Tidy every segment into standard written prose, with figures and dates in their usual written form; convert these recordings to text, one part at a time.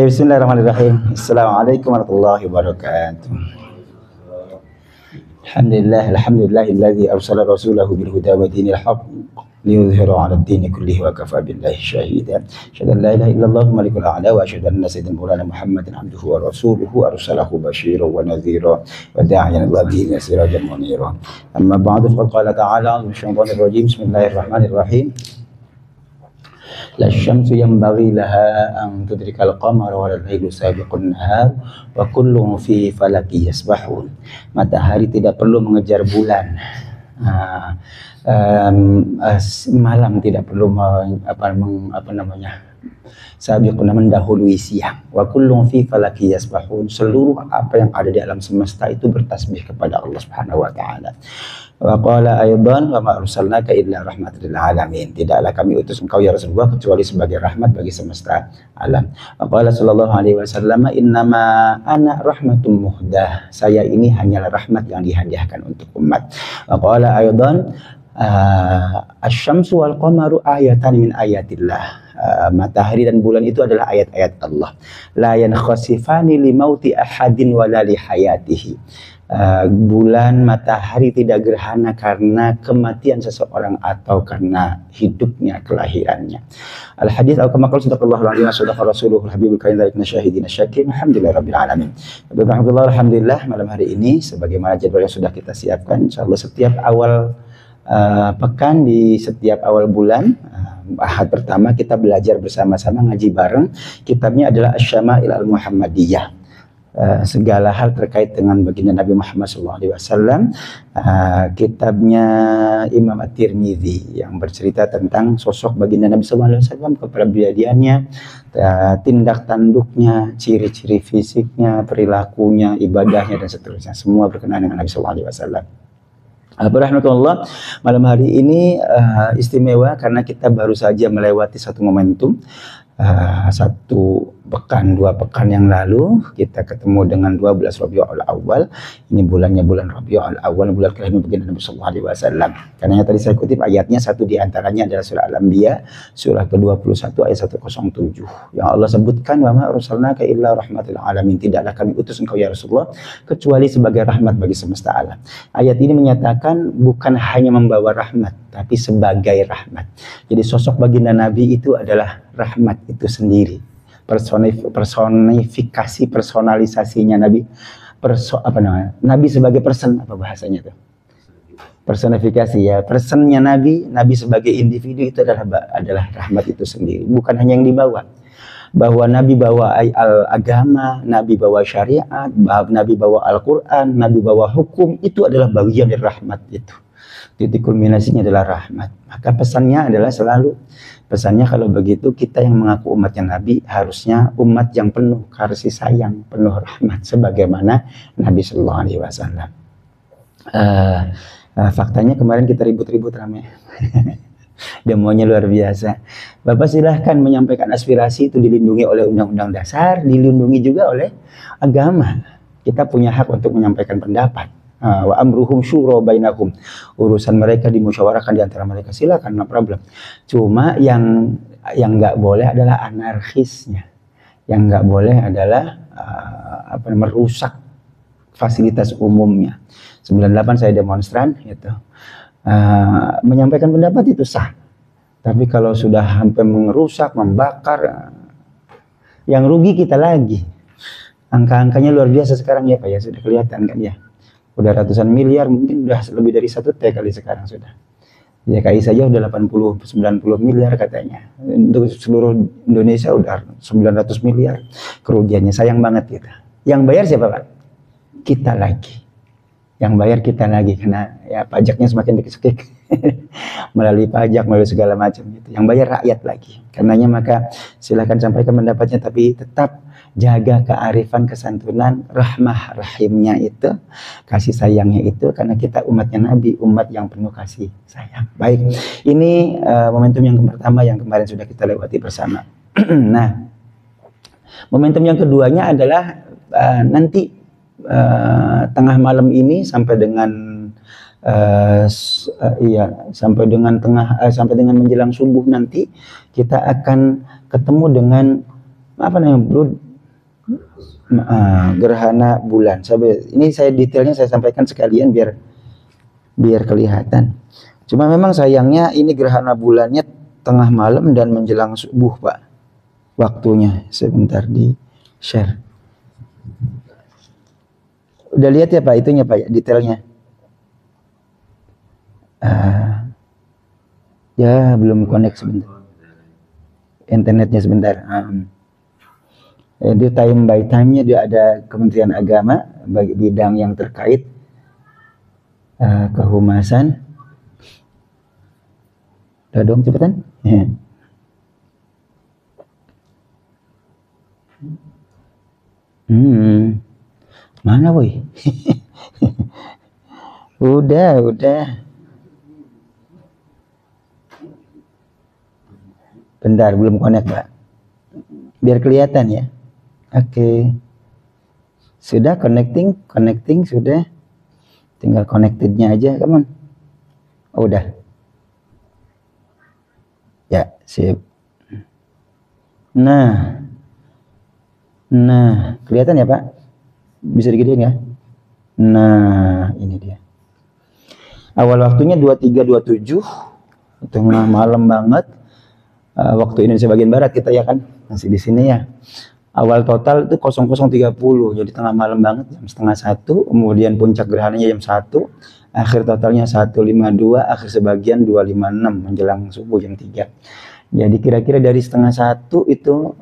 Bismillahirrahmanirrahim. Assalamualaikum warahmatullahi wabarakatuh. Alhamdulillahilladzi arsala rasulahu bil huda wa dinil haqq liyudhhirahu 'ala ad-dini kullihi wa kafa billahi shahidan. Asyhadu an la ilaha illallah malikul a'la wa asyhadu anna sayyidina maulana Muhammadin 'abduhu wa rasuluhu arsalahu basyiran wa nadhira wa da'iyan ila bihi sirajan munira. Amma ba'du, faqad qala ta'ala minasyaitonir rajim. Bismillahirrahmanirrahim. La syamsu yanbaghi laha an tudrikal qamara wa al-lailu sabiqun nahar wa kullun fi falaki yasbahun. Matahari tidak perlu mengejar bulan. Malam tidak perlu sabiqun, mendahului siang. Wa kullun fi falaki yasbahun. Seluruh apa yang ada di alam semesta itu bertasbih kepada Allah Subhanahu wa taala. Wa qala aidan wa ma arsalnaka illa rahmatan lil alamin. Tidaklah kami utus engkau ya Rasulullah kecuali sebagai rahmat bagi semesta alam. Wa qala sallallahu alaihi wasallam, innama ana rahmatun muhdah. Saya ini hanyalah rahmat yang dihadiahkan untuk umat. Wa qala aidan asy-syamsu wal qamaru ayatan min ayatillah. Matahari dan bulan itu adalah ayat-ayat Allah. La yankhasifani li mauti ahadin wala li hayatihi. Bulan, matahari tidak gerhana karena kematian seseorang atau karena hidupnya, kelahirannya. Al-hadits al-kamakal sadaqallahu alaihi wa sadaqa rasuluhul habibul karim dzalika syahidina syakirin alhamdulillahirabbil alamin. Alhamdulillah, malam hari ini sebagaimana jadwal yang sudah kita siapkan, insyaallah setiap awal pekan di setiap awal bulan, Ahad pertama kita belajar bersama-sama, ngaji bareng. Kitabnya adalah Asy-Syama'il al-Muhammadiyah. Segala hal terkait dengan baginda Nabi Muhammad SAW. Kitabnya Imam At-Tirmidzi yang bercerita tentang sosok baginda Nabi SAW, kepribadiannya, tindak tanduknya, ciri-ciri fisiknya, perilakunya, ibadahnya dan seterusnya. Semua berkenaan dengan Nabi SAW. Rahmatullah, malam hari ini istimewa karena kita baru saja melewati satu momentum. Dua pekan yang lalu kita ketemu dengan 12 Rabiul Awal. Ini bulannya bulan Rabiul Awal, bulan kelahiran baginda Nabi sallallahu alaihi wasallam. Karena tadi saya kutip ayatnya, satu di antaranya adalah surah Al-Anbiya, surah ke-21 ayat 107. Yang Allah sebutkan, wa ma arsalnaka illa rahmatil alamin. Tidaklah kami utus engkau ya Rasulullah kecuali sebagai rahmat bagi semesta alam. Ayat ini menyatakan bukan hanya membawa rahmat, tapi sebagai rahmat. Jadi sosok baginda Nabi itu adalah rahmat itu sendiri. Personifikasi, personalisasinya Nabi. Nabi sebagai person, apa bahasanya itu? Personifikasi ya. Personnya Nabi sebagai individu itu adalah rahmat itu sendiri. Bukan hanya yang dibawa. Bahwa Nabi bawa agama, Nabi bawa syariat, Nabi bawa Al-Quran, Nabi bawa hukum, itu adalah bagian dari rahmat itu. Titik kulminasinya adalah rahmat. Maka pesannya adalah selalu, pesannya kalau begitu kita yang mengaku umatnya Nabi harusnya umat yang penuh kasih sayang, penuh rahmat sebagaimana Nabi Sallallahu Alaihi Wasallam. Faktanya kemarin kita ribut-ribut rame. Demonya luar biasa. Bapak silahkan menyampaikan aspirasi, itu dilindungi oleh Undang-Undang Dasar, dilindungi juga oleh agama. Kita punya hak untuk menyampaikan pendapat. Wa amruhum syura bainahum. Urusan mereka dimusyawarahkan di antara mereka, silakan, no problem. Cuma yang nggak boleh adalah anarkisnya. Yang nggak boleh adalah merusak fasilitas umumnya. 98 saya demonstran gitu. Menyampaikan pendapat itu sah. Tapi kalau sudah sampai merusak, membakar, yang rugi kita lagi. Angka-angkanya luar biasa sekarang ya Pak ya, sudah kelihatan kan ya. Udah ratusan miliar, mungkin udah lebih dari 1 T kali sekarang sudah. YKI saja udah 80-90 miliar katanya. Untuk seluruh Indonesia udah 900 miliar kerugiannya. Sayang banget kita. Yang bayar siapa Pak? Kita lagi. Yang bayar kita lagi karena ya pajaknya semakin dikit-dikit. Melalui pajak, melalui segala macam gitu. Yang bayar rakyat lagi. Karenanya maka silakan sampaikan pendapatnya, tapi tetap jaga kearifan, kesantunan, rahmah rahimnya itu, kasih sayangnya itu, karena kita umatnya Nabi, umat yang penuh kasih sayang. Baik, ini momentum yang pertama yang kemarin sudah kita lewati bersama. Nah, momentum yang keduanya adalah nanti tengah malam ini sampai dengan sampai dengan menjelang subuh nanti kita akan ketemu dengan Gerhana bulan. Ini saya detailnya saya sampaikan sekalian biar kelihatan. Cuma memang sayangnya ini gerhana bulannya tengah malam dan menjelang subuh, Pak. Waktunya sebentar di share. Udah lihat ya Pak itunya Pak, detailnya. Ya belum connect sebentar. Internetnya sebentar. Di time by time-nya dia ada Kementerian Agama bagi bidang yang terkait kehumasan. Udah dong cepetan. Mana boy? Udah. Bentar, belum connect Pak. Biar kelihatan ya. Oke. Sudah connecting sudah. Tinggal connected-nya aja, come on. Oh, udah. Ya, sip. Nah, kelihatan ya Pak? Bisa digedein ya? Nah, ini dia. Awal waktunya 23.27, tengah malam banget. Waktu Indonesia bagian barat kita ya kan, masih di sini ya. Awal total itu 00.30, jadi tengah malam banget, jam setengah 1. Kemudian puncak gerhananya jam 1. Akhir totalnya 1.52, akhir sebagian 2.56 menjelang subuh jam 3. Jadi kira-kira dari setengah 1 itu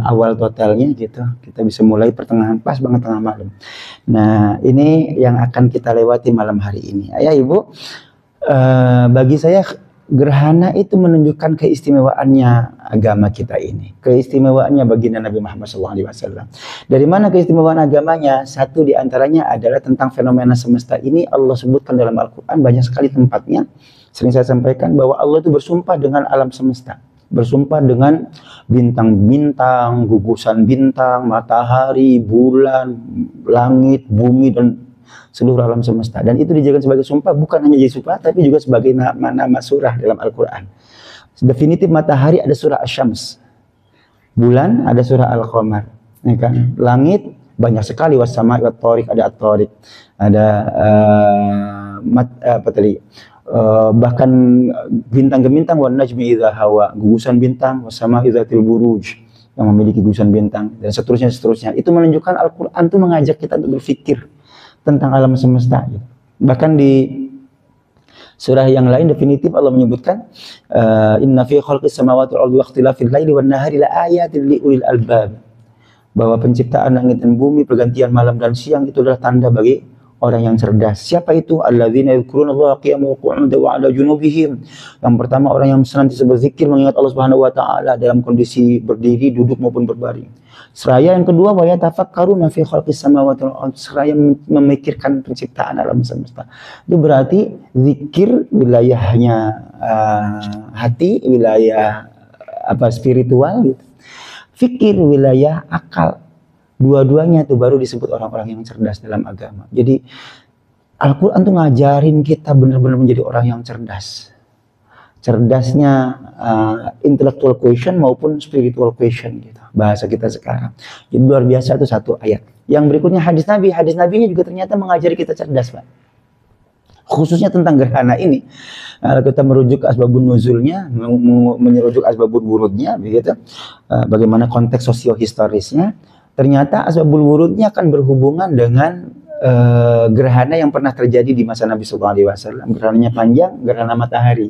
awal totalnya gitu. Kita bisa mulai pertengahan, pas banget tengah malam. Nah, ini yang akan kita lewati malam hari ini. Ayah Ibu, bagi saya gerhana itu menunjukkan keistimewaannya agama kita ini, keistimewaannya baginda Nabi Muhammad SAW. Dari mana keistimewaan agamanya? Satu diantaranya adalah tentang fenomena semesta ini. Allah sebutkan dalam Al-Quran banyak sekali tempatnya. Sering saya sampaikan bahwa Allah itu bersumpah dengan alam semesta, bersumpah dengan bintang-bintang, gugusan bintang, matahari, bulan, langit, bumi, dan seluruh alam semesta. Dan itu dijadikan sebagai sumpah, bukan hanya jadi sumpah, tapi juga sebagai nama surah dalam Al-Quran. Definitif matahari ada surah Asy-Syams, bulan ada surah Al-Qamar, ya kan? Langit banyak sekali, was-sama'i wat-thariq, ada at-thariq, ada bahkan bintang gemintang, wan najmi idza hawa, gugusan bintang, was-sama'i dzatil buruj, yang memiliki gugusan bintang, dan seterusnya. Itu menunjukkan Al-Quran itu mengajak kita untuk berpikir tentang alam semesta. Bahkan di surah yang lain definitif Allah menyebutkan inna fi khalqis samawati wal ardi wa ikhtilafil laili wan nahari la ayatin liulil albab, bahwa penciptaan langit dan bumi, pergantian malam dan siang itu adalah tanda bagi orang yang cerdas. Siapa itu? Alladzina yadhkurunallaha qiyaman wa qu'udan wa 'ala junubihim. Yang pertama orang yang senantiasa berzikir, mengingat Allah Subhanahu wa taala dalam kondisi berdiri, duduk maupun berbaring. Seraya yang kedua, wa yatafakkaruna fi khalqis samawati wal ardi, seraya memikirkan penciptaan alam semesta. Itu berarti zikir wilayahnya hati, wilayah spiritual gitu. Fikir wilayah akal. Dua-duanya itu baru disebut orang-orang yang cerdas dalam agama. Jadi Al-Quran tuh ngajarin kita benar-benar menjadi orang yang cerdas. Cerdasnya intellectual question maupun spiritual question gitu. Bahasa kita sekarang. Jadi luar biasa itu satu ayat. Yang berikutnya hadis Nabi. Hadis Nabinya juga ternyata mengajari kita cerdas, Pak. Khususnya tentang gerhana ini. Kalau kita merujuk ke asbabun nuzulnya, menyerujuk asbabun wurudnya, begitu. Bagaimana konteks sosiohistorisnya. Ternyata asbabul wurudnya akan berhubungan dengan gerhana yang pernah terjadi di masa Nabi SAW. Gerhananya panjang, gerhana matahari.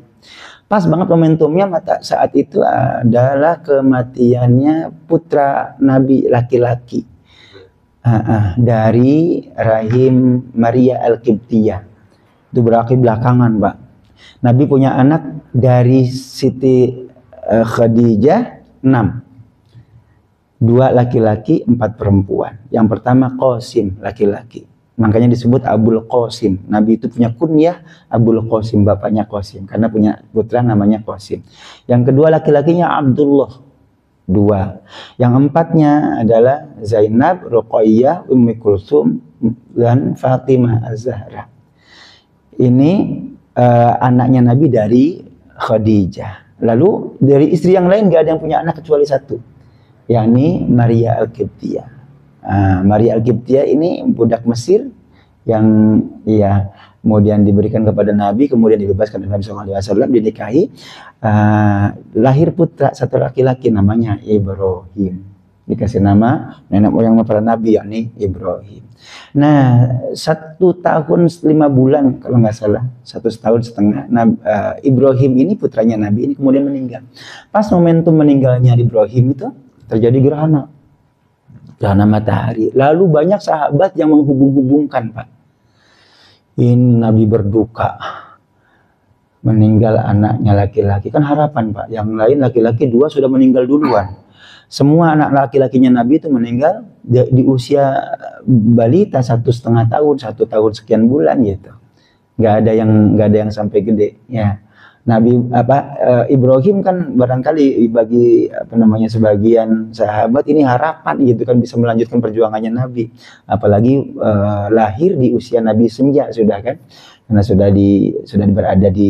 Pas banget momentumnya saat itu adalah kematiannya putra Nabi laki-laki dari rahim Maria Al-Qibtiyah. Itu berarti belakangan, Pak. Nabi punya anak dari Siti Khadijah 6. 2 laki-laki, 4 perempuan. Yang pertama Qasim, laki-laki. Makanya disebut Abul Qasim. Nabi itu punya kunyah Abul Qasim, bapaknya Qasim, karena punya putra namanya Qasim. Yang kedua laki-lakinya Abdullah, 2. Yang empatnya adalah Zainab, Ruqayyah, Ummi Kulsum, dan Fatimah Az-Zahra. Ini anaknya Nabi dari Khadijah. Lalu dari istri yang lain gak ada yang punya anak kecuali 1. yakni Maria Al-Qibtiyah. Maria Al-Qibtiyah ini budak Mesir yang ya kemudian diberikan kepada Nabi, kemudian dibebaskan oleh Nabi SAW, dinikahi, lahir putra satu laki-laki namanya Ibrahim. Dikasih nama nenek moyang para nabi yakni Ibrahim. Nah, 1 tahun 5 bulan kalau nggak salah, 1 tahun setengah. Ibrahim ini putranya Nabi ini kemudian meninggal. Pas momentum meninggalnya Ibrahim itu terjadi gerhana matahari. Lalu banyak sahabat yang menghubung-hubungkan, Pak. Ini Nabi berduka, meninggal anaknya laki-laki, kan harapan, Pak. Yang lain laki-laki 2 sudah meninggal duluan. Semua anak laki-lakinya Nabi itu meninggal di usia balita 1,5 tahun, 1 tahun sekian bulan gitu. Nggak ada yang sampai gede. Ya, Nabi Ibrahim kan barangkali bagi sebagian sahabat ini harapan gitu kan, bisa melanjutkan perjuangannya Nabi. Apalagi lahir di usia Nabi senja sudah kan, karena sudah berada di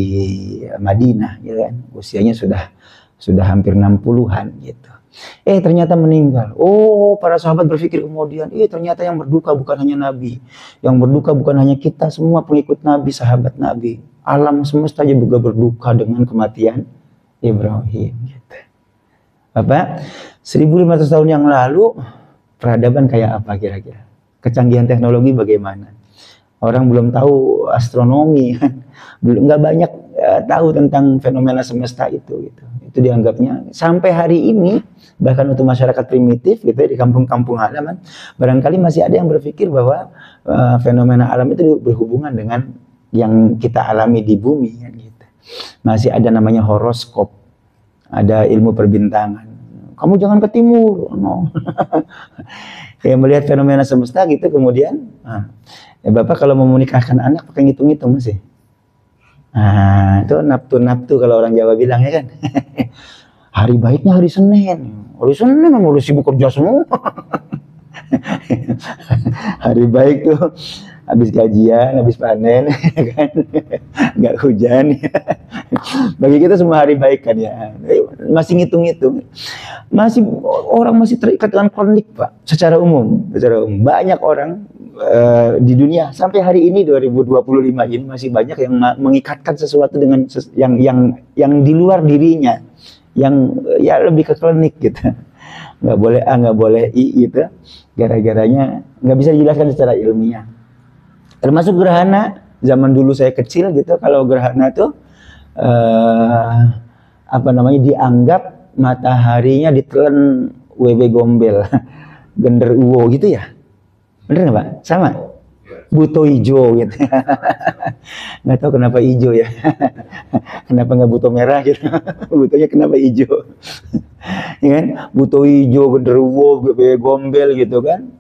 Madinah, gitu kan. Usianya sudah hampir 60-an gitu. Ternyata meninggal. Para sahabat berpikir kemudian, ternyata yang berduka bukan hanya Nabi, yang berduka bukan hanya kita semua pengikut Nabi, sahabat Nabi. Alam semesta juga berduka dengan kematian Ibrahim. Gitu. 1.500 tahun yang lalu peradaban kayak apa kira-kira? Kecanggihan teknologi bagaimana? Orang belum tahu astronomi, nggak banyak tahu tentang fenomena semesta itu. Gitu. Itu dianggapnya sampai hari ini, bahkan untuk masyarakat primitif gitu di kampung-kampung halaman, barangkali masih ada yang berpikir bahwa fenomena alam itu berhubungan dengan yang kita alami di bumi kan gitu. Masih ada namanya horoskop, ada ilmu perbintangan. Kamu jangan ke timur, no. Ya, melihat fenomena semesta gitu kemudian, Bapak kalau mau menikahkan anak pakai ngitung-ngitung masih. Itu naftu kalau orang Jawa bilang ya kan. Hari baiknya hari Senin. Hari Senin memang udah sibuk kerja semua. Hari baik tuh habis gajian, habis panen, kan, nggak hujan. Bagi kita semua hari baik kan ya. Masih ngitung-ngitung. Orang masih terikat dengan kronik, Pak. Secara umum banyak orang di dunia sampai hari ini 2025 ini masih banyak yang mengikatkan sesuatu dengan yang di luar dirinya, yang ya lebih ke klinik gitu. Nggak boleh A, nggak boleh I gitu. Gara-garanya nggak bisa dijelaskan secara ilmiah. Termasuk gerhana zaman dulu saya kecil gitu, kalau gerhana tuh dianggap mataharinya ditelan wewe gombel, genderuwo gitu ya. Bener nggak Pak? Sama? Buto hijau gitu. Nggak tahu kenapa hijau ya. Kenapa nggak buto merah gitu. Butonya kenapa hijau? Ya kan? Buto hijau, genderuwo, gombel gitu kan.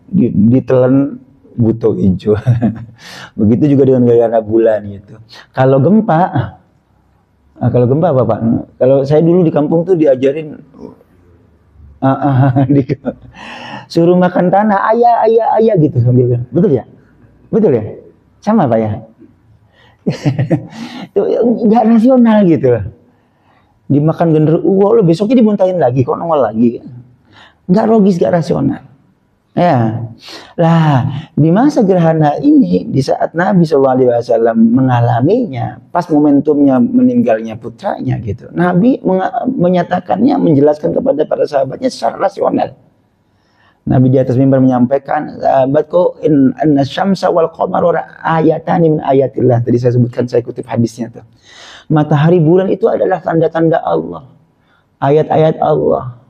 Ditelan buto hijau. Begitu juga dengan gerhana bulan gitu. Kalau gempa apa Pak? Kalau saya dulu di kampung tuh diajarin suruh makan tanah, ayah gitu sambil bilang. Betul ya? Sama Pak ya? Itu nggak rasional gitu. Dimakan genderuwo, besoknya dimuntahin lagi, kok nongol lagi. Nggak logis, nggak rasional. Ya, lah di masa gerhana ini, di saat Nabi SAW mengalaminya, pas momentumnya meninggalnya putranya gitu, Nabi menyatakannya, menjelaskan kepada para sahabatnya secara rasional. Nabi di atas mimbar menyampaikan, sahabatku, inna syamsa wal qamara ayatani min ayatillah. Tadi saya sebutkan, saya kutip hadisnya tuh. Matahari bulan itu adalah tanda-tanda Allah, ayat-ayat Allah,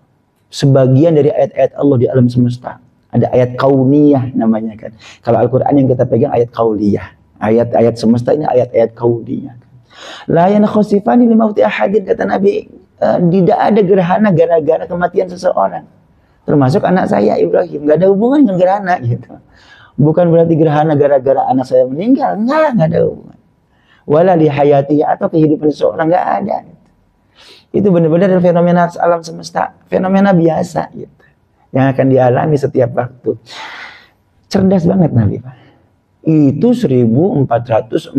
sebagian dari ayat-ayat Allah di alam semesta. Ada ayat kauniyah namanya kan. Kalau Al-Quran yang kita pegang ayat kauliyah. Ayat-ayat semesta ini ayat-ayat kauniyah. La yankhasifani li mauti ahadin, kata Nabi. Tidak ada gerhana gara-gara kematian seseorang. Termasuk anak saya Ibrahim. Gak ada hubungan dengan gerhana gitu. Bukan berarti gerhana gara-gara anak saya meninggal. Enggak ada hubungan. Wala li hayati, atau kehidupan seseorang, gak ada. Itu benar-benar fenomena alam semesta. Fenomena biasa gitu, yang akan dialami setiap waktu. Cerdas banget Nabi Pak. Itu 1447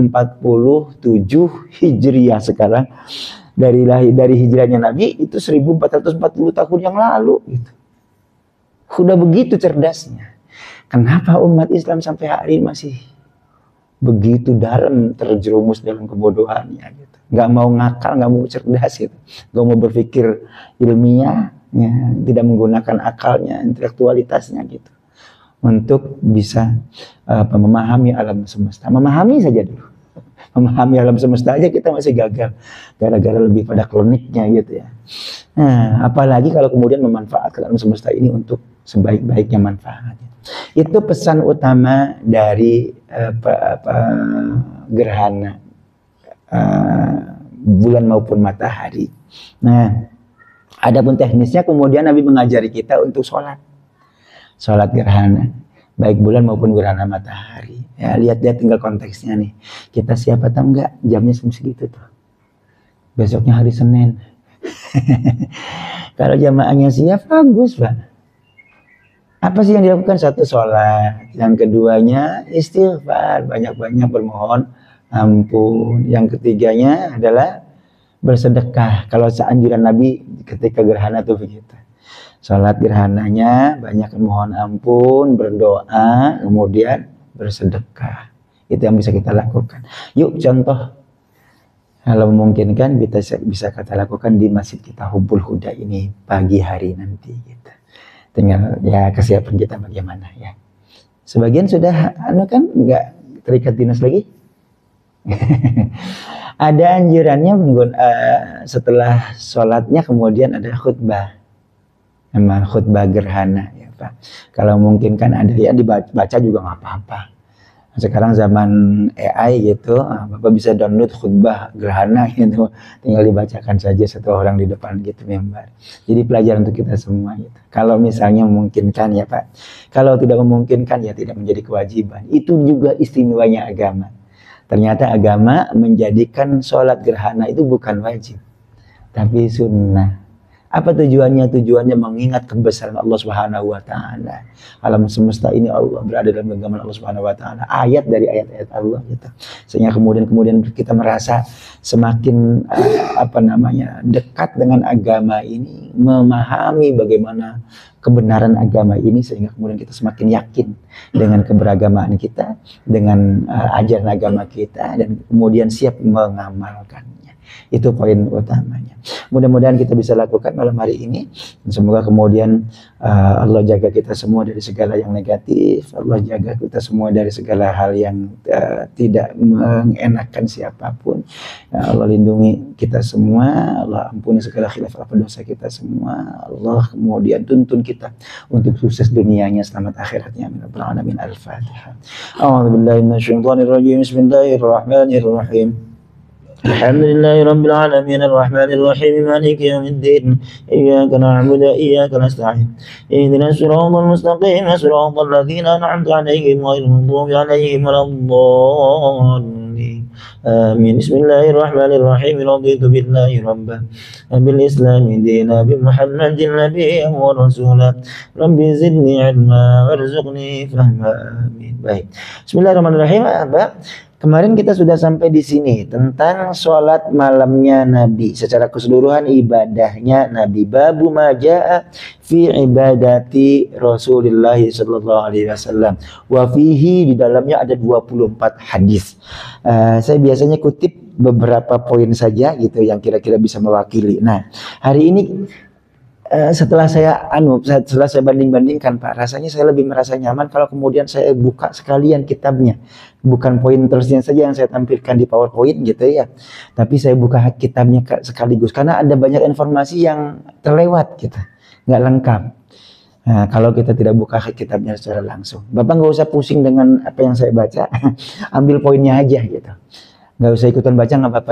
Hijriah sekarang. Dari hijrahnya Nabi itu 1440 tahun yang lalu gitu. Udah begitu cerdasnya. Kenapa umat Islam sampai hari ini masih begitu dalam terjerumus dalam kebodohannya gitu. Nggak mau ngakal, nggak mau cerdas gitu. Nggak mau berpikir ilmiah, ya, tidak menggunakan akalnya, intelektualitasnya gitu. Untuk bisa memahami alam semesta. Memahami saja dulu. Memahami alam semesta aja kita masih gagal. Gara-gara lebih pada kliniknya gitu ya. Nah, apalagi kalau kemudian memanfaatkan alam semesta ini untuk sebaik-baiknya manfaat. Itu pesan utama dari gerhana bulan maupun matahari. Nah, adapun teknisnya kemudian Nabi mengajari kita untuk sholat gerhana, baik bulan maupun gerhana matahari. Ya, lihat-lihat tinggal konteksnya nih. Kita siap atau enggak? Jamnya segitu tuh. Besoknya hari Senin. Kalau jamaahnya siap, bagus, Pak. Apa sih yang dilakukan? Satu, sholat. Yang keduanya, istighfar. Banyak-banyak bermohon ampun. Yang ketiganya adalah bersedekah. Kalau seanjuran Nabi ketika gerhana tuh begitu. Sholat gerhananya, banyak mohon ampun, berdoa, kemudian bersedekah. Itu yang bisa kita lakukan. Yuk contoh. Kalau memungkinkan bisa kita lakukan di masjid kita Hubbul Huda ini pagi hari nanti gitu. Tinggal ya kesiapan kita bagaimana ya. Sebagian sudah kan nggak terikat dinas lagi. Ada anjurannya setelah sholatnya kemudian ada khutbah. Memang khutbah gerhana ya Pak. Kalau mungkin kan ada ya dibaca juga nggak apa-apa. Sekarang zaman AI gitu, Bapak bisa download khutbah gerhana gitu, tinggal dibacakan saja satu orang di depan gitu mimbar. Jadi pelajaran untuk kita semua gitu. Kalau misalnya memungkinkan ya Pak, kalau tidak memungkinkan ya tidak menjadi kewajiban. Itu juga istimewanya agama. Ternyata agama menjadikan sholat gerhana itu bukan wajib, tapi sunnah. Apa tujuannya? Tujuannya mengingat kebesaran Allah Subhanahu wa taala. Alam semesta ini Allah berada dalam genggaman Allah Subhanahu wa taala. Ayat dari ayat-ayat Allah gitu. Sehingga kemudian kita merasa semakin dekat dengan agama ini, memahami bagaimana kebenaran agama ini, sehingga kemudian kita semakin yakin dengan keberagamaan kita, dengan ajaran agama kita, dan kemudian siap mengamalkannya. Itu poin utamanya. Mudah-mudahan kita bisa lakukan malam hari ini. Semoga kemudian Allah jaga kita semua dari segala yang negatif. Allah jaga kita semua dari segala hal yang tidak mengenakan siapapun. Allah lindungi kita semua. Allah ampuni segala khilaf dosa kita semua. Allah kemudian tuntun kita untuk sukses dunianya, selamat akhiratnya. Amin. Alamin. Al-Fatihah. A'udzubillahi minasyaitonirrajim. Bismillahirrahmanirrahim. الحمد لله رب العالمين الرحمن الرحيم مالك يوم الدين إياك نعبد وإياك نستعين اهدنا الصراط المستقيم صراط الذين أنعمت عليهم غير المغضوب عليهم ولا الضالين آمين بسم الله الرحمن الرحيم رضيت بالله ربا وبالإسلام دينا بمحمد نبيا ورسولا ربي زدني علما وارزقني فهما آمين. Baik. Bismillahirrahmanirrahim. Kemarin kita sudah sampai di sini tentang sholat malamnya Nabi, secara keseluruhan ibadahnya Nabi. Babu majaa fi ibadati Rasulullah sallallahu alaihi wasallam. Wa fihi, di dalamnya ada 24 hadis. Saya biasanya kutip beberapa poin saja gitu yang kira-kira bisa mewakili. Nah, hari ini setelah saya banding-bandingkan Pak, rasanya saya lebih merasa nyaman kalau kemudian saya buka sekalian kitabnya, bukan poin terusnya saja yang saya tampilkan di PowerPoint gitu ya, tapi saya buka kitabnya sekaligus karena ada banyak informasi yang terlewat gitu, nggak lengkap. Nah, kalau kita tidak buka kitabnya secara langsung, Bapak nggak usah pusing dengan apa yang saya baca, ambil poinnya aja gitu. Nggak usah ikutan baca, nggak apa-apa,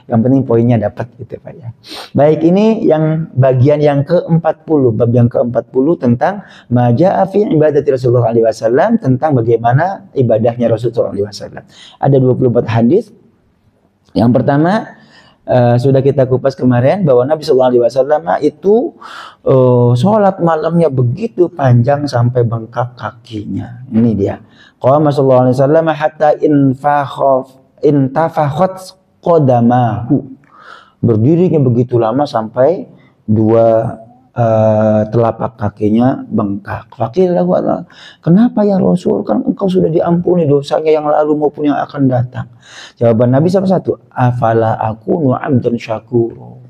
yang penting poinnya dapat gitu Pak ya. Baik, ini yang bagian yang ke-40, bab yang ke-40 tentang majaa fi ibadati Rasulullah SAW, tentang bagaimana ibadahnya Rasulullah SAW. Ada 24 hadis. Yang pertama sudah kita kupas kemarin bahwa Nabi SAW itu sholat malamnya begitu panjang sampai bengkak kakinya. Ini dia. Qama sallallahu alaihi wasallam hatta intafakhat qadamahu. Berdirinya begitu lama sampai dua telapak kakinya bengkak. Faqilahu, kenapa ya Rasul? Kan engkau sudah diampuni dosanya yang lalu maupun yang akan datang. Jawaban Nabi salah satu, afala akunu abdan syakur.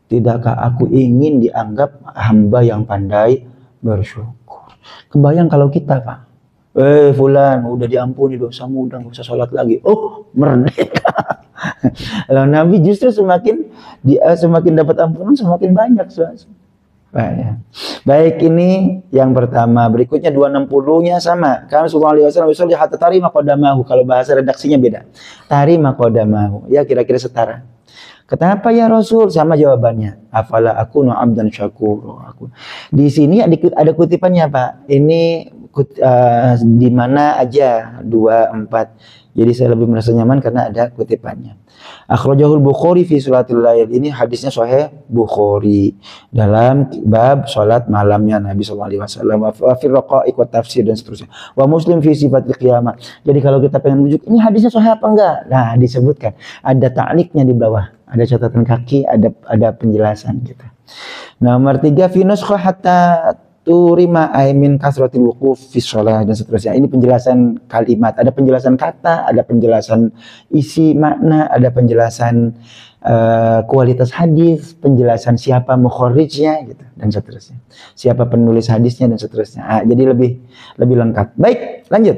Tidakkah aku ingin dianggap hamba yang pandai bersyukur? Kebayang kalau kita, Pak. Fulan, udah diampuni dosamu, udah nggak usah sholat lagi. Oh, merdeka. Kalau Nabi justru semakin dapat ampunan semakin banyak. Baik, ini yang pertama. Berikutnya 260-nya sama. Kan sallallahu alaihi wasallam yusolli hatta tarima qadamahu. Kalau bahasa redaksinya beda. Tarima qadamahu. Ya kira-kira setara. Kenapa ya Rasul? Sama jawabannya. Afala akunu abdan syakur. Di sini ada kutipannya, Pak. Ini di mana aja 24. Jadi saya lebih merasa nyaman karena ada kutipannya. Akhrajahul Bukhari fi salatil lail. Ini hadisnya sahih Bukhari dalam bab salat malamnya Nabi sallallahu alaihi wasallam, wa fi raqaiq wa tafsir dan seterusnya. Wa Muslim fi sifatil qiyamah. Jadi kalau kita pengen rujuk ini hadisnya sahih apa enggak? Nah, disebutkan ada ta'liqnya di bawah, ada catatan kaki, ada penjelasan gitu. Nomor 3 fi nuskha hatta turima aimin kasratil wuquf fi shalah dan seterusnya. Ini penjelasan kalimat, ada penjelasan kata, ada penjelasan isi makna, ada penjelasan kualitas hadis, penjelasan siapa mukharrijnya gitu dan seterusnya. Siapa penulis hadisnya dan seterusnya. Jadi lebih lengkap. Baik, lanjut.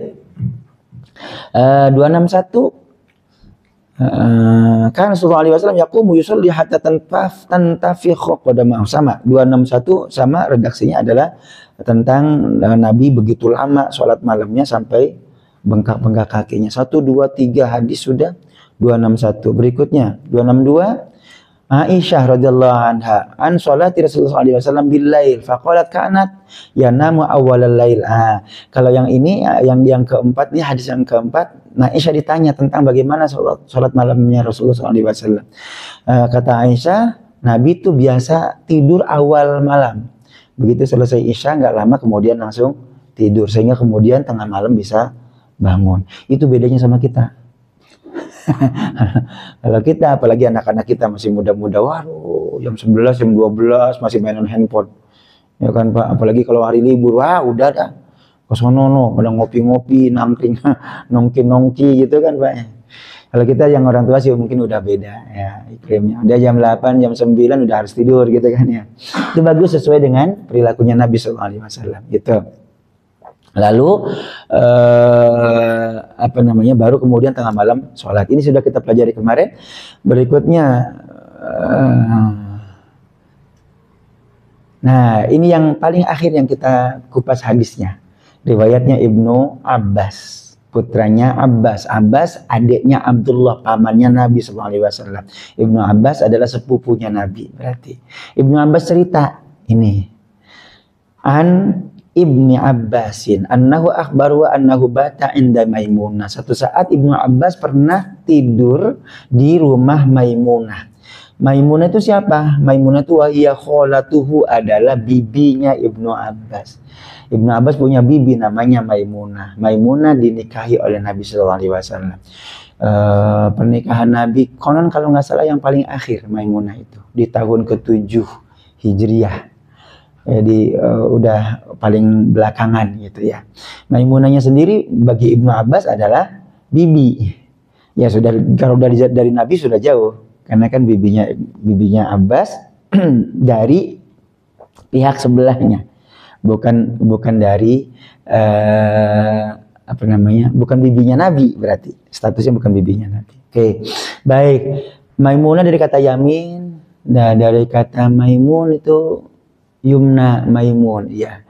261 kan sallallahu alaihi wasallam yaqumu yusalli hatta tantafikha qadamahu. Sama 261 sama redaksinya adalah tentang Nabi begitu lama sholat malamnya sampai bengkak-bengkak kakinya. 1 2 3 hadis sudah. 261 berikutnya 262 Aisyah radhiyallahu anha an sholati Rasulullah sallallahu alaihi wasallam bil lail faqalat kanat yanamu awwalal lail. Kalau yang ini yang keempat, ini hadis yang keempat. Nah, Aisyah ditanya tentang bagaimana sholat malamnya Rasulullah sallallahu alaihi wasallam. Kata Aisyah, Nabi itu biasa tidur awal malam. Begitu selesai Isya nggak lama kemudian langsung tidur sehingga kemudian tengah malam bisa bangun. Itu bedanya sama kita. Kalau kita, apalagi anak-anak kita masih muda-muda, waduh, jam 11, jam 12 masih mainan handphone. Ya kan, Pak, apalagi kalau hari libur, wah udah dah. Kosono pada ngopi-ngopi, nangkring, nongki-nongki gitu kan, Pak. Kalau kita yang orang tua sih mungkin udah beda ya, iklimnya. Udah jam 8, jam 9 udah harus tidur gitu kan ya. Itu bagus sesuai dengan perilakunya Nabi sallallahu alaihi wasallam gitu. Lalu baru kemudian tengah malam sholat. Ini sudah kita pelajari kemarin. Berikutnya nah ini yang paling akhir yang kita kupas hadisnya. Riwayatnya Ibnu Abbas, putranya Abbas. Abbas adiknya Abdullah, pamannya Nabi SAW. Ibnu Abbas adalah sepupunya Nabi. Berarti Ibnu Abbas cerita ini. Ibni Abbasin annahu akhbaru annahu bata inda Maimunah. Satu saat Ibnu Abbas pernah tidur di rumah Maimunah. Maimunah itu siapa? Maimunah itu wahiyya kholatuhu, adalah bibinya Ibnu Abbas. Ibnu Abbas punya bibi namanya Maimunah. Maimunah dinikahi oleh Nabi sallallahu alaihi wasallam. Pernikahan Nabi konon kalau nggak salah yang paling akhir Maimunah itu di tahun ke-7 Hijriah. Jadi udah paling belakangan gitu ya. Maimunahnya sendiri bagi Ibnu Abbas adalah bibi. Ya sudah, kalau dari Nabi sudah jauh karena kan bibinya Abbas dari pihak sebelahnya. Bukan dari bukan bibinya Nabi, berarti statusnya bukan bibinya Nabi. Oke. Baik. Maimunah dari kata yamin, nah dari kata maimun itu Yumna Maimun, ya.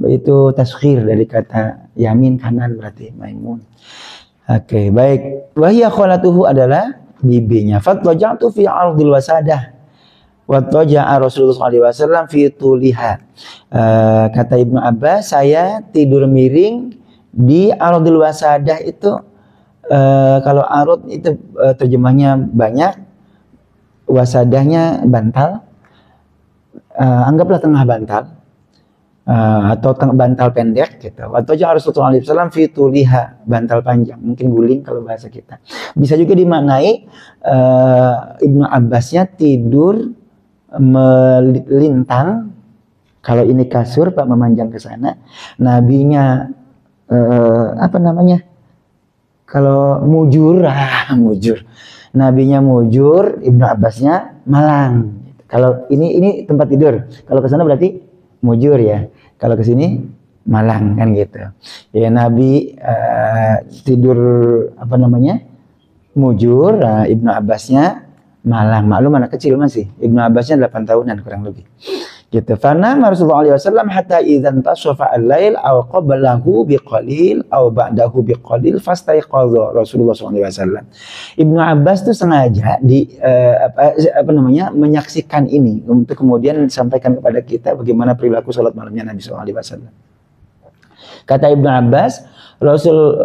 Itu tasghir dari kata yamin, kanan, berarti Maimun. Oke, baik. Wahiyya kholatuhu adalah bibinya. Fataja'tu fi ardil wasadah. Wa taja'a Rasulullah SAW fi tuliha. Kata Ibnu Abbas, saya tidur miring di ardil wasadah itu. Kalau arud itu terjemahnya banyak, wasadahnya bantal. Anggaplah tengah bantal atau bantal pendek gitu. Atau aja Rasulullah SAW fituliha, bantal panjang, mungkin guling kalau bahasa kita. Bisa juga dimaknai Ibnu Abbasnya tidur melintang Kalau ini kasur Pak memanjang ke sana, nabinya apa namanya? Kalau mujur, mujur. Nabinya mujur, Ibnu Abbasnya malang. Kalau ini tempat tidur, kalau ke sana berarti mujur ya. Kalau ke sini malang kan gitu. Ya Nabi tidur apa namanya? Mujur, Ibnu Abbasnya malang. Maklum anak kecil masih. Ibnu Abbasnya 8 tahunan kurang lebih. Gitu. Fana Rasulullah SAW hatta idzan tasafa al-lail aw qablahu biqalil aw ba'dahu biqalil fastaiqadha Rasulullah SAW. Ibnu Abbas tuh sengaja apa namanya menyaksikan ini untuk kemudian disampaikan kepada kita bagaimana perilaku salat malamnya Nabi SAW. Kata Ibnu Abbas, Rasul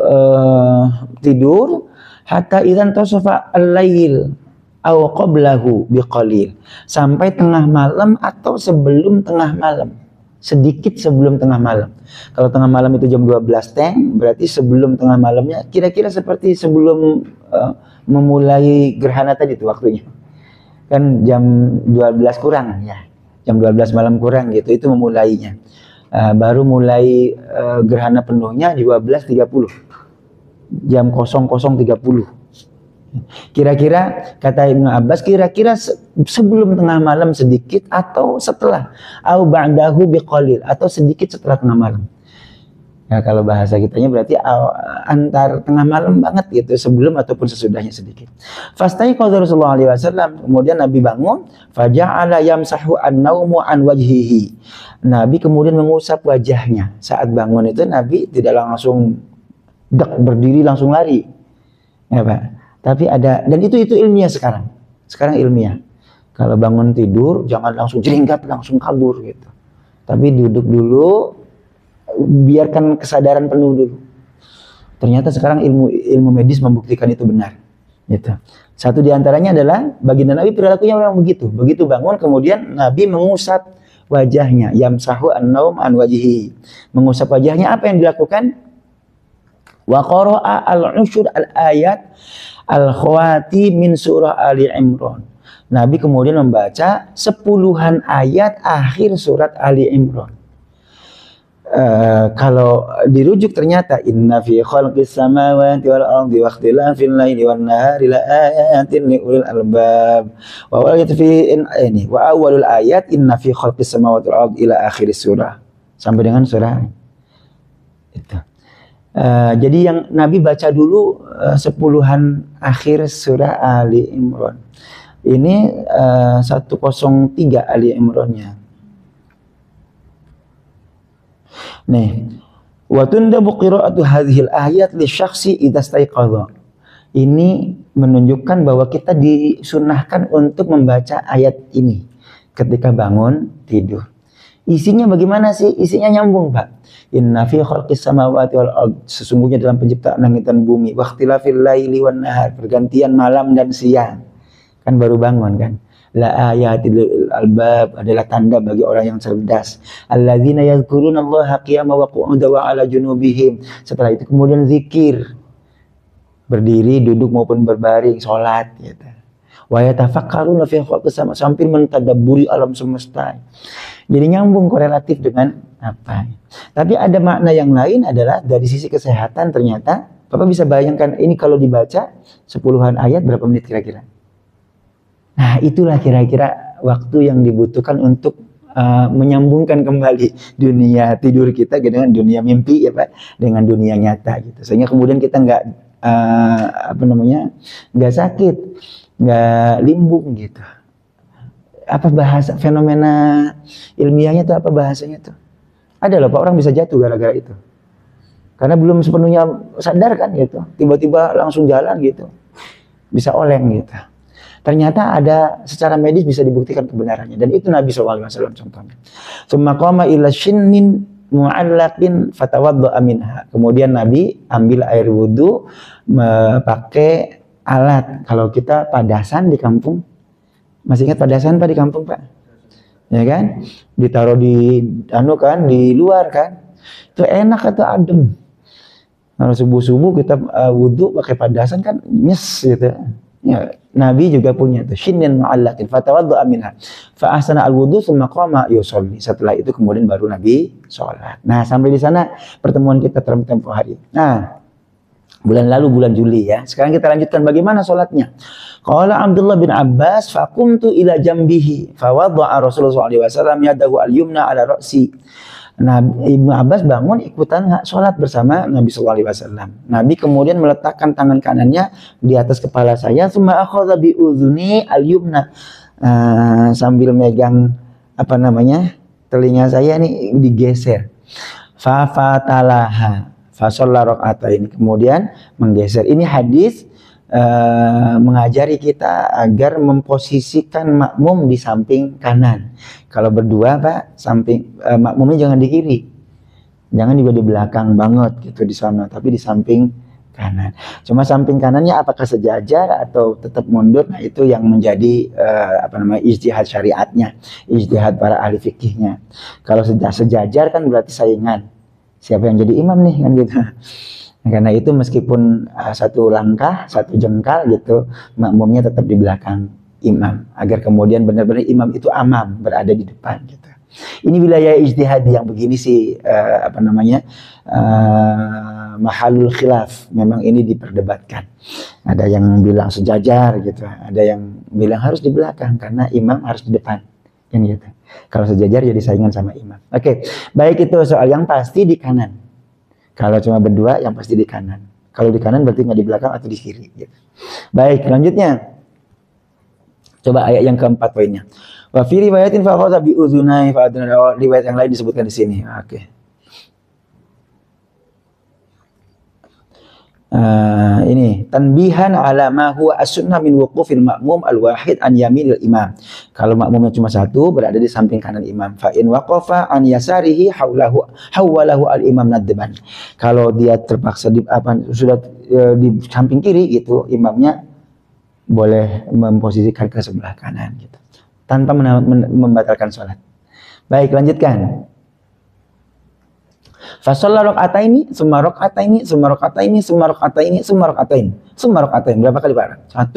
tidur hatta idzan tasafa al-lail aw qablahu biqalil, sampai tengah malam atau sebelum tengah malam, sedikit sebelum tengah malam. Kalau tengah malam itu jam 12 teng, berarti sebelum tengah malamnya kira-kira seperti sebelum memulai gerhana tadi itu waktunya. Kan jam 12 kurang ya. Jam 12 malam kurang gitu itu memulainya. Baru mulai gerhana penuhnya di 12.30. Jam 00.30. Kira-kira kata Ibnu Abbas kira-kira sebelum tengah malam sedikit atau setelah, au ba'dahu biqalil, atau sedikit setelah tengah malam. Ya kalau bahasa kitanya berarti antar tengah malam banget gitu, sebelum ataupun sesudahnya sedikit. Fastaiqadha Rasulullah alaihi wasallam, kemudian Nabi bangun, faja'ala yamsahu an-naumu an wajhihi. Nabi kemudian mengusap wajahnya. Saat bangun itu Nabi tidak langsung berdiri langsung lari. Ya Pak. Tapi ada, dan itu ilmiah sekarang. Sekarang ilmiah. Kalau bangun tidur, jangan langsung jeringkat, langsung kabur gitu. Tapi duduk dulu, biarkan kesadaran penuh dulu. Ternyata sekarang ilmu medis membuktikan itu benar. Gitu. Satu diantaranya adalah baginda Nabi perilakunya memang begitu. Begitu bangun, kemudian Nabi mengusap wajahnya. Yamsahu an-naum an wajhihi. Mengusap wajahnya, apa yang dilakukan? Wa qara'a al-ushur al-ayat al-khawati min surah Ali Imran. Nabi kemudian membaca 10-an ayat akhir surat Ali Imran. Kalau dirujuk ternyata inna fi khalqis samawati wal ardi wa ikhtilafil laili wan nahari la ayatin li ulil albab. Wa awwalul ayat inna fi khalqis samawati wal ardi ila akhir surah. Sampai dengan surah itu. Jadi yang Nabi baca dulu 10-an akhir surah Ali Imran. Ini 103 Ali Imrannya. Nih, wa tundabu qira'atu hadhil ayat li syakhsi idza staiqadha. Ini menunjukkan bahwa kita disunahkan untuk membaca ayat ini ketika bangun tidur. Isinya bagaimana sih? Isinya nyambung, Pak. Inna fi khalqis samawati wal ard, sesungguhnya dalam penciptaan langit dan bumi, wa ikhtilafil laili wan nahar, pergantian malam dan siang. Kan baru bangun kan. La ayatil albab, adalah tanda bagi orang yang cerdas. Alladzina yadhkurunallaha qiyaman wa qu'udan wa 'ala junubihim. Setelah itu kemudian zikir. Berdiri, duduk maupun berbaring, salat gitu. Wa yatafakkaruna fi khalqis samawati, sambil mentadabburi alam semesta. Jadi nyambung korelatif dengan apa. Tapi ada makna yang lain adalah dari sisi kesehatan ternyata Bapak bisa bayangkan ini kalau dibaca 10-an ayat berapa menit kira-kira. Nah itulah kira-kira waktu yang dibutuhkan untuk menyambungkan kembali dunia tidur kita dengan dunia mimpi ya Pak, dengan dunia nyata gitu. Sehingga kemudian kita nggak nggak sakit, nggak limbung gitu. Apa bahasa fenomena ilmiahnya itu apa bahasanya tuh? Ada loh Pak, orang bisa jatuh gara-gara itu. Karena belum sepenuhnya sadar kan gitu. Tiba-tiba langsung jalan gitu. Bisa oleng gitu. Ternyata ada secara medis bisa dibuktikan kebenarannya. Dan itu Nabi SAW contohnya. Tsumma qama ila shinnin mu'allaqin fatawadda'a minha. Kemudian Nabi ambil air wudu pakai alat. Kalau kita padasan di kampung, masih ingat padasan Pak di kampung Pak? Ya kan? Ditaruh di di luar kan? Itu enak atau adem. Kalau subuh-subuh kita wudu pakai padasan kan nyes gitu. Ya, Nabi juga punya tuh shinin mu'allaqin fatawadda'a minha fa ahsana al-wudu tsumma qama yusolli. Setelah itu kemudian baru Nabi sholat. Nah, sampai di sana pertemuan kita tempo hari. Nah, bulan lalu bulan Juli ya. Sekarang kita lanjutkan bagaimana sholatnya. Qala Abdullah bin Abbas faqumtu ila jambihi fa wada'a Rasulullah SAW yadahu al-yumna ala ra'si. Nah, Ibnu Abbas bangun ikutan sholat bersama Nabi SAW. Nabi kemudian meletakkan tangan kanannya di atas kepala saya, summa akhadha bi udhuni al-yumna, sambil megang apa namanya telinga saya nih digeser. Fa fatalaha fa shalla rakaatain, kemudian menggeser. Ini hadis mengajari kita agar memposisikan makmum di samping kanan. Kalau berdua Pak, samping makmumnya jangan di kiri, jangan juga di belakang banget gitu di sana, tapi di samping kanan. Cuma samping kanannya apakah sejajar atau tetap mundur? Nah, itu yang menjadi ijtihad syariatnya, ijtihad para ahli fikihnya. Kalau sejajar kan berarti saingan, siapa yang jadi imam nih kan gitu. Karena itu meskipun satu langkah, satu jengkal gitu, makmumnya tetap di belakang imam, agar kemudian benar-benar imam itu amam, berada di depan gitu. Ini wilayah ijtihad yang begini sih mahalul khilaf. Memang ini diperdebatkan. Ada yang bilang sejajar gitu, ada yang bilang harus di belakang karena imam harus di depan. Kan gitu. Kalau sejajar jadi saingan sama imam. Oke, baik, itu soal yang pasti di kanan. Kalau cuma berdua yang pasti di kanan. Kalau di kanan berarti nggak di belakang atau di kiri. Gitu. Baik, lanjutnya. Coba ayat yang keempat poinnya. Wa fi riwayatin fa khadha bi udhunai fa adna, riwayat yang lain disebutkan di sini. Oke. Ini tanbihan ala ma huwa as-sunnah min wuqufil ma'mum al-wahid an yaminil imam. Kalau makmumnya cuma satu berada di samping kanan imam. Fa in waqafa an yasarihi hawwalahu al-imam nadban. Kalau dia terpaksa sudah di samping kiri gitu, imamnya boleh memposisikan ke sebelah kanan gitu, tanpa membatalkan sholat. Baik, lanjutkan. Fasalla rakaataini, summa rakaataini, summa rakaataini, summa rakaataini, summa rakaataini. Summa rakaataini berapa kali Pak? 1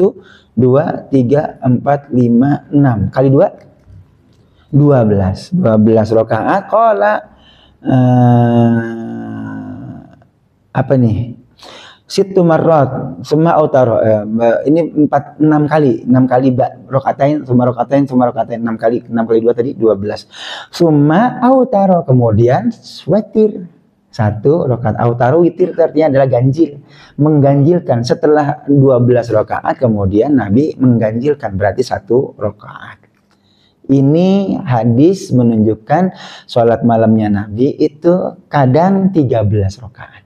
2 3 4 5 6. Kali 2 12. 12 rakaat. Qala apa nih? Sittu marrat, summa autaro. Ini 6 kali. 6 kali rakaatain, summa rakaatain, summa rakaatain. 6 kali 2 tadi 12. Summa autaro, kemudian witir. 1 rakaat. Autaro witir artinya adalah ganjil, mengganjilkan. Setelah 12 rakaat kemudian Nabi mengganjilkan, berarti 1 rakaat. Ini hadis menunjukkan sholat malamnya Nabi itu kadang 13 rakaat.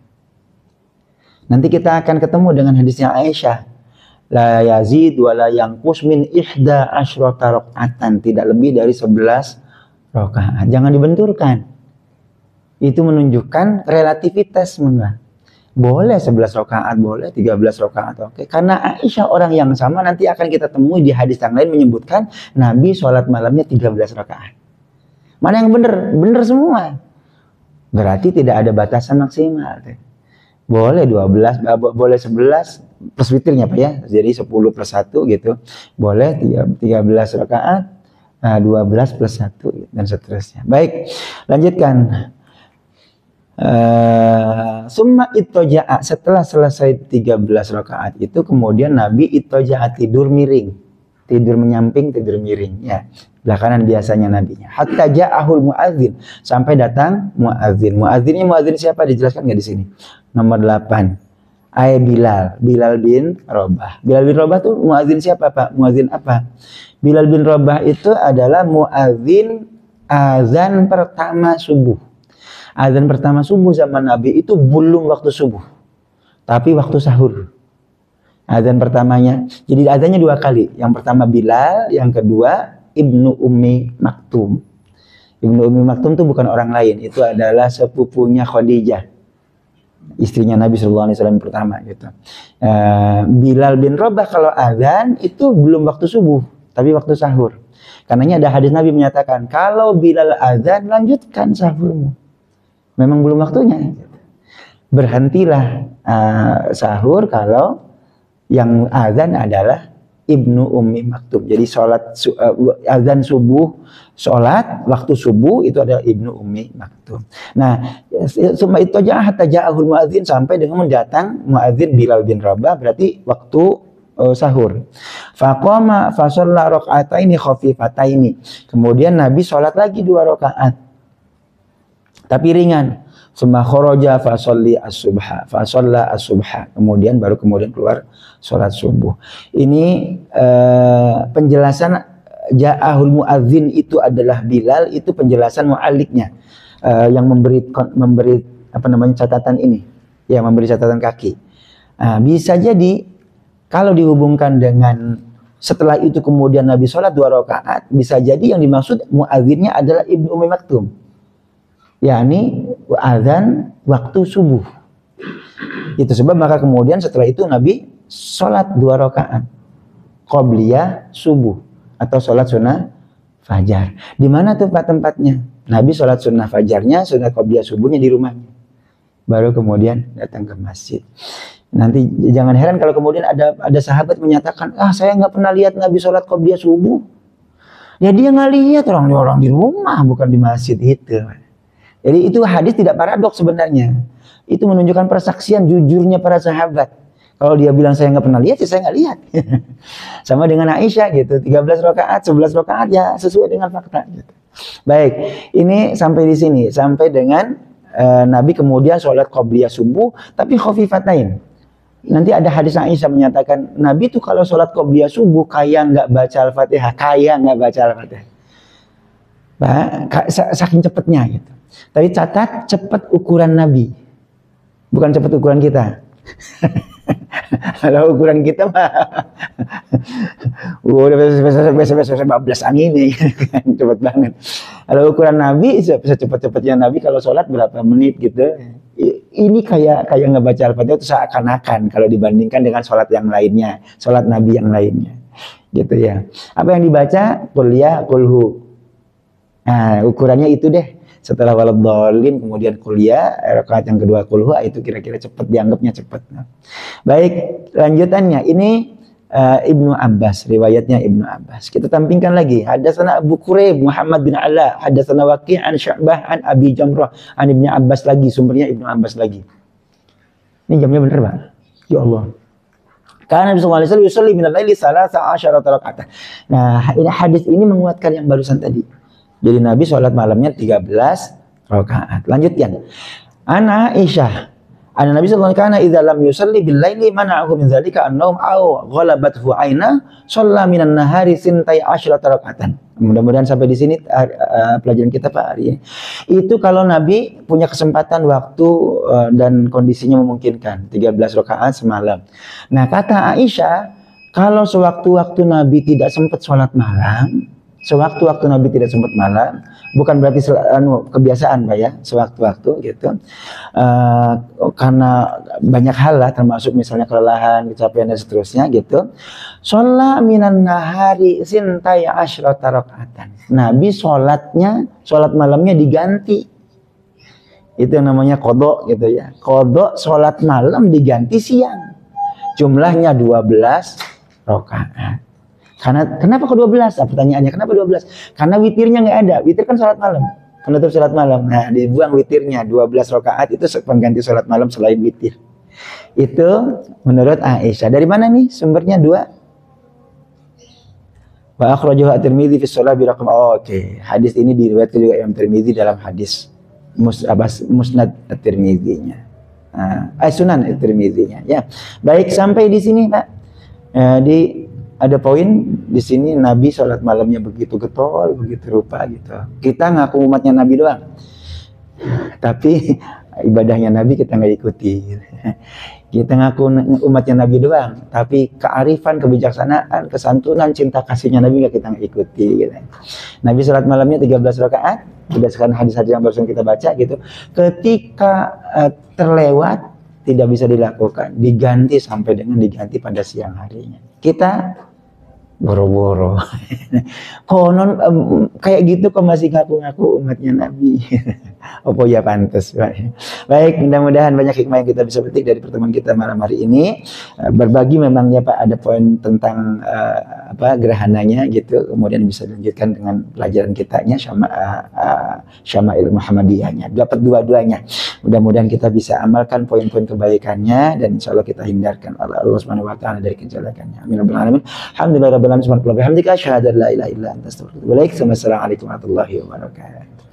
Nanti kita akan ketemu dengan hadisnya Aisyah. La yazid wa la yanqus min ihda asyrata rakaatan. Tidak lebih dari 11 rakaat. Jangan dibenturkan. Itu menunjukkan relativitas. Boleh 11 rakaat, boleh 13 rakaat. Oke. Karena Aisyah orang yang sama nanti akan kita temui di hadis yang lain menyebutkan Nabi sholat malamnya 13 rakaat. Mana yang benar? Benar semua. Berarti tidak ada batasan maksimal. Boleh 12, boleh 11 plus witirnya Pak ya. Jadi 10 plus 1 gitu. Boleh 13 rakaat, 12 plus 1 dan seterusnya. Baik, lanjutkan. Summa ittoja'a, setelah selesai 13 rakaat itu kemudian Nabi ittoja'a, tidur miring. Tidur menyamping, tidur miring ya. Belakangan biasanya nabinya. Hatta ja'ahul muadzin, sampai datang muadzin. Muadzinnya muadzin siapa dijelaskan nggak di sini? Nomor 8. Bilal bin Rabah. Bilal bin Rabah tuh muadzin siapa Pak? Muadzin apa? Bilal bin Rabah itu adalah muadzin azan pertama subuh. Azan pertama subuh zaman Nabi itu belum waktu subuh, tapi waktu sahur. Azan pertamanya, jadi azannya 2 kali. Yang pertama Bilal, yang kedua Ibnu Ummi Maktum. Ibnu Ummi Maktum itu bukan orang lain, itu adalah sepupunya Khadijah, istrinya Nabi SAW pertama gitu. Bilal bin Rabah kalau azan itu belum waktu subuh, tapi waktu sahur. Karenanya ada hadis Nabi menyatakan, kalau Bilal azan lanjutkan sahurmu. Memang belum waktunya. Berhentilah sahur kalau Yang azan adalah Ibnu Ummi Maktum. Jadi azan subuh, sholat waktu subuh itu adalah Ibnu Ummi Maktum. Nah, semua itu aja hatta ja'ahul muadzin, sampai dengan mendatang muadzin Bilal bin Rabah, berarti waktu sahur. Faqama fa shalla raka'ataini khafifataini. Kemudian Nabi sholat lagi 2 rakaat. Tapi ringan. Summa kharaja fa sholli as-subha, fa shalla as-subha. Kemudian keluar sholat subuh. Ini penjelasan ja'ahul muadzin itu adalah Bilal, itu penjelasan mu'alliknya yang memberi apa namanya catatan ini, yang memberi catatan kaki. Bisa jadi kalau dihubungkan dengan setelah itu kemudian Nabi sholat 2 rakaat, bisa jadi yang dimaksud muadzinnya adalah Ibnu Ummi Maktum, yakni azan waktu subuh. Itu sebab maka kemudian setelah itu Nabi sholat 2 rakaat qobliyah subuh atau sholat sunnah fajar. Di mana tuh Pak tempatnya? Nabi sholat sunnah fajarnya, sunnah qobliyah subuhnya di rumahnya, baru kemudian datang ke masjid. Nanti jangan heran kalau kemudian ada sahabat menyatakan, saya nggak pernah lihat Nabi sholat qobliyah subuh. Ya dia nggak lihat, orang di rumah bukan di masjid itu. Jadi itu hadis tidak paradoks sebenarnya. Itu menunjukkan persaksian jujurnya para sahabat. Kalau dia bilang saya nggak pernah lihat, ya saya nggak lihat. Sama dengan Aisyah gitu, 13 rakaat, 11 rakaat ya sesuai dengan fakta. Gitu. Baik, ini sampai di sini, sampai dengan Nabi kemudian sholat qobliyah subuh, tapi khafifatain. Nanti ada hadis Aisyah menyatakan Nabi itu kalau sholat qobliyah subuh kayak nggak baca Al-Fatihah, saking cepatnya gitu. Tapi catat cepat ukuran Nabi, bukan cepat ukuran kita. Kalau ukuran kita mah udah biasa bablas angin nih, cepat banget. Kalau ukuran Nabi secepat-cepatnya Nabi kalau sholat berapa menit gitu. Ini kayak ngebaca Al-Fatihah itu seakan-akan kalau dibandingkan dengan sholat yang lainnya, sholat Nabi yang lainnya, gitu ya. Apa yang dibaca? Kuliah, kulhu. Nah, ukurannya itu deh. Setelah waladhdallin kemudian kuliah, rakaat yang kedua kulhu, itu kira-kira cepat, dianggapnya cepat. Baik, lanjutannya ini Ibnu Abbas, riwayatnya Ibnu Abbas. Kita tampilkan lagi. Hadatsana Abu Quraib Muhammad bin Ala, hadatsana Waqi' an Syu'bah an Abi Jamrah an Ibnu Abbas lagi, sumbernya Ibnu Abbas lagi. Ini jamnya benar, Pak? Ya Allah. Karena Nabi sallallahu alaihi wasallam yusalli minal laili 13 rakaat. Nah, ini hadis ini menguatkan yang barusan tadi. Jadi Nabi sholat malamnya 13 rakaat. Lanjutkan. Ana Aisyah, anna Nabi sallallahu alaihi wasallam idza lam yusalli bil laili mana'ahu min dzalika an-naum aw ghalabathu aina shalla minan nahari 12 rakaatan. Mudah-mudahan sampai di sini pelajaran kita Pak hari ini. Itu kalau Nabi punya kesempatan waktu dan kondisinya memungkinkan 13 rakaat semalam. Nah, kata Aisyah, kalau sewaktu-waktu Nabi tidak sempat sholat malam, sewaktu-waktu Nabi tidak sempat malam, bukan berarti kebiasaan Pak ya, sewaktu-waktu gitu, karena banyak hal lah, termasuk misalnya kelelahan, kecapean dan seterusnya gitu. Sholat minan nahari 12 rakaatan. Nabi sholat malamnya diganti. Itu yang namanya qadha gitu ya. Qadha sholat malam diganti siang. Jumlahnya 12 rakaat. Kenapa ke 12? Pertanyaannya kenapa 12? Karena witirnya nggak ada. Witir kan sholat malam, penutup sholat malam. Nah, dibuang witirnya 12 rakaat itu pengganti sholat malam selain witir. Itu menurut Aisyah. Dari mana nih sumbernya? 2. Wa akhrajahu at-Tirmidzi fi shalah bi raqam. Oke. Hadis ini diriwayatkan juga Imam Tirmidzi dalam hadis Musnad at-Tirmidzi-nya. Sunan at-Tirmidzi-nya. Ya. Baik, sampai di sini, Pak. Ada poin di sini, Nabi sholat malamnya begitu getol, begitu rupa gitu. Kita ngaku umatnya Nabi doang, tapi ibadahnya Nabi kita nggak ikuti. Kita ngaku umatnya Nabi doang, tapi kearifan, kebijaksanaan, kesantunan, cinta kasihnya Nabi nggak kita ikuti. Gitu. Nabi sholat malamnya 13 rakaat, berdasarkan hadis-hadis yang barusan kita baca gitu. Ketika terlewat tidak bisa dilakukan, diganti sampai dengan diganti pada siang harinya. Kita boro-boro. Konon kayak gitu kok masih ngaku-ngaku umatnya Nabi. Opo ya pantas. Baik, mudah-mudahan banyak hikmah yang kita bisa petik dari pertemuan kita malam hari ini. Berbagi memangnya Pak ada poin tentang apa gerahananya gitu, kemudian bisa dilanjutkan dengan pelajaran kitanya Syama'il Muhammadiyahnya. Dapat dua-duanya. Mudah-mudahan kita bisa amalkan poin-poin kebaikannya dan insya Allah kita hindarkan Allah Subhanahu wa taala dari kejelekannya. Amin rabbil alamin. Alhamdulillah rabbil alamin. Subhanallah bihamdika asyhadu an la ilaha illa anta astaghfiruka wa atubu ilaik. Wassalamualaikum warahmatullahi wabarakatuh.